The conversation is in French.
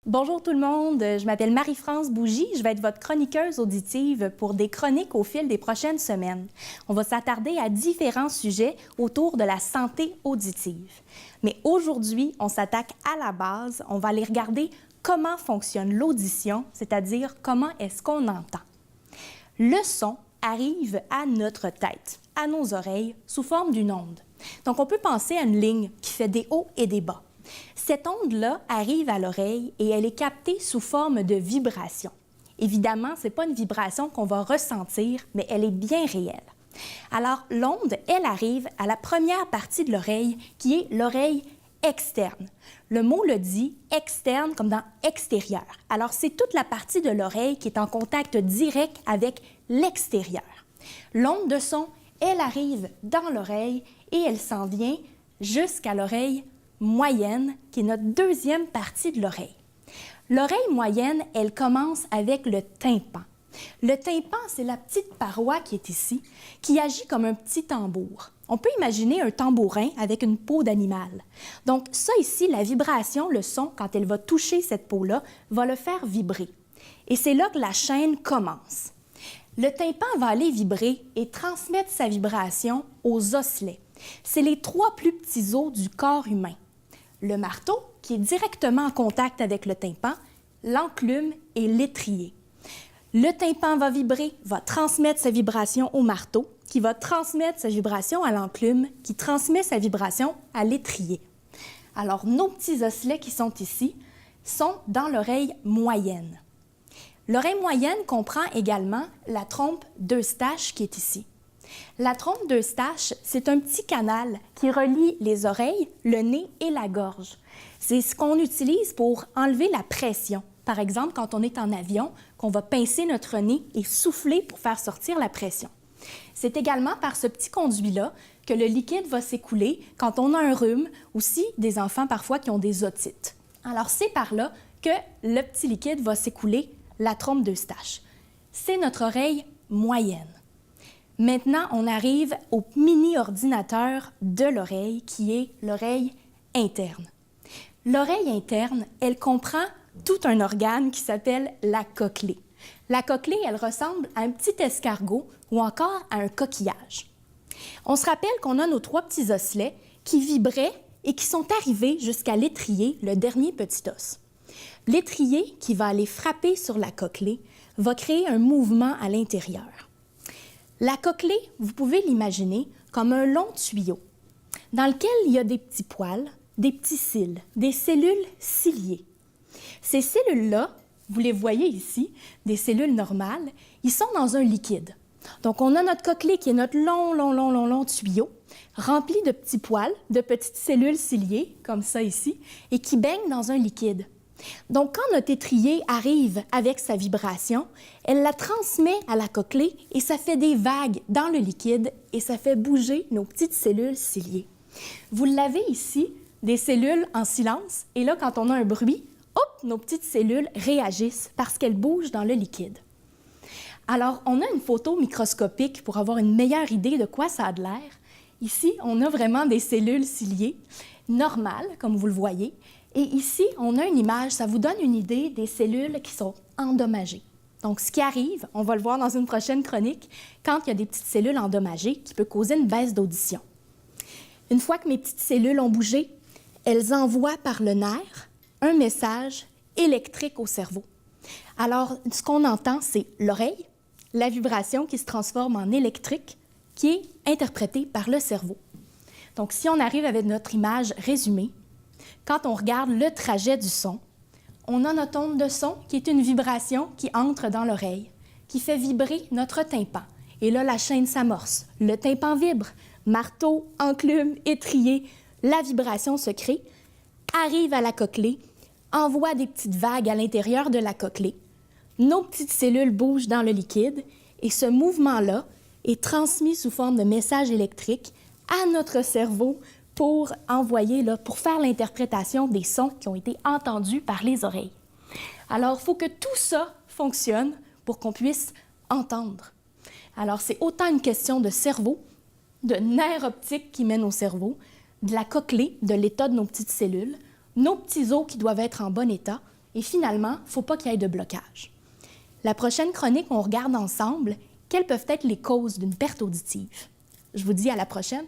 Bonjour tout le monde, je m'appelle Marie-France Bougie, je vais être votre chroniqueuse auditive pour des chroniques au fil des prochaines semaines. On va s'attarder à différents sujets autour de la santé auditive. Mais aujourd'hui, on s'attaque à la base, on va aller regarder comment fonctionne l'audition, c'est-à-dire comment est-ce qu'on entend. Le son arrive à notre tête, à nos oreilles, sous forme d'une onde. Donc on peut penser à une ligne qui fait des hauts et des bas. Cette onde-là arrive à l'oreille et elle est captée sous forme de vibration. Évidemment, ce n'est pas une vibration qu'on va ressentir, mais elle est bien réelle. Alors, l'onde, elle arrive à la première partie de l'oreille, qui est l'oreille externe. Le mot le dit, externe comme dans extérieur. Alors, c'est toute la partie de l'oreille qui est en contact direct avec l'extérieur. L'onde de son, elle arrive dans l'oreille et elle s'en vient jusqu'à l'oreille moyenne, qui est notre deuxième partie de l'oreille. L'oreille moyenne, elle commence avec le tympan. Le tympan, c'est la petite paroi qui est ici, qui agit comme un petit tambour. On peut imaginer un tambourin avec une peau d'animal. Donc ça ici, la vibration, le son, quand elle va toucher cette peau-là, va le faire vibrer. Et c'est là que la chaîne commence. Le tympan va aller vibrer et transmettre sa vibration aux osselets. C'est les trois plus petits os du corps humain. Le marteau, qui est directement en contact avec le tympan, l'enclume et l'étrier. Le tympan va vibrer, va transmettre sa vibration au marteau, qui va transmettre sa vibration à l'enclume, qui transmet sa vibration à l'étrier. Alors, nos petits osselets qui sont ici sont dans l'oreille moyenne. L'oreille moyenne comprend également la trompe d'Eustache qui est ici. La trompe d'Eustache, c'est un petit canal qui relie les oreilles, le nez et la gorge. C'est ce qu'on utilise pour enlever la pression. Par exemple, quand on est en avion, qu'on va pincer notre nez et souffler pour faire sortir la pression. C'est également par ce petit conduit-là que le liquide va s'écouler quand on a un rhume, aussi des enfants parfois qui ont des otites. Alors, c'est par là que le petit liquide va s'écouler, la trompe d'Eustache. C'est notre oreille moyenne. Maintenant, on arrive au mini-ordinateur de l'oreille, qui est l'oreille interne. L'oreille interne, elle comprend tout un organe qui s'appelle la cochlée. La cochlée, elle ressemble à un petit escargot ou encore à un coquillage. On se rappelle qu'on a nos trois petits osselets qui vibraient et qui sont arrivés jusqu'à l'étrier, le dernier petit os. L'étrier, qui va aller frapper sur la cochlée, va créer un mouvement à l'intérieur. La cochlée, vous pouvez l'imaginer comme un long tuyau dans lequel il y a des petits poils, des petits cils, des cellules ciliées. Ces cellules-là, vous les voyez ici, des cellules normales, ils sont dans un liquide. Donc, on a notre cochlée qui est notre long tuyau, rempli de petits poils, de petites cellules ciliées, comme ça ici, et qui baignent dans un liquide. Donc, quand notre étrier arrive avec sa vibration, elle la transmet à la cochlée et ça fait des vagues dans le liquide et ça fait bouger nos petites cellules ciliées. Vous l'avez ici, des cellules en silence, et là, quand on a un bruit, hop, nos petites cellules réagissent parce qu'elles bougent dans le liquide. Alors, on a une photo microscopique pour avoir une meilleure idée de quoi ça a de l'air. Ici, on a vraiment des cellules ciliées normales, comme vous le voyez. Et ici, on a une image, ça vous donne une idée des cellules qui sont endommagées. Donc, ce qui arrive, on va le voir dans une prochaine chronique, quand il y a des petites cellules endommagées qui peut causer une baisse d'audition. Une fois que mes petites cellules ont bougé, elles envoient par le nerf un message électrique au cerveau. Alors, ce qu'on entend, c'est l'oreille, la vibration qui se transforme en électrique, qui est interprétée par le cerveau. Donc, si on arrive avec notre image résumée, quand on regarde le trajet du son, on a notre onde de son qui est une vibration qui entre dans l'oreille, qui fait vibrer notre tympan. Et là, la chaîne s'amorce. Le tympan vibre, marteau, enclume, étrier, la vibration se crée, arrive à la cochlée, envoie des petites vagues à l'intérieur de la cochlée. Nos petites cellules bougent dans le liquide et ce mouvement-là est transmis sous forme de message électrique à notre cerveau pour envoyer, pour faire l'interprétation des sons qui ont été entendus par les oreilles. Alors, il faut que tout ça fonctionne pour qu'on puisse entendre. Alors, c'est autant une question de cerveau, de nerfs optiques qui mènent au cerveau, de la cochlée, de l'état de nos petites cellules, nos petits os qui doivent être en bon état, Et finalement, il ne faut pas qu'il y ait de blocage. La prochaine chronique, on regarde ensemble quelles peuvent être les causes d'une perte auditive. Je vous dis à la prochaine.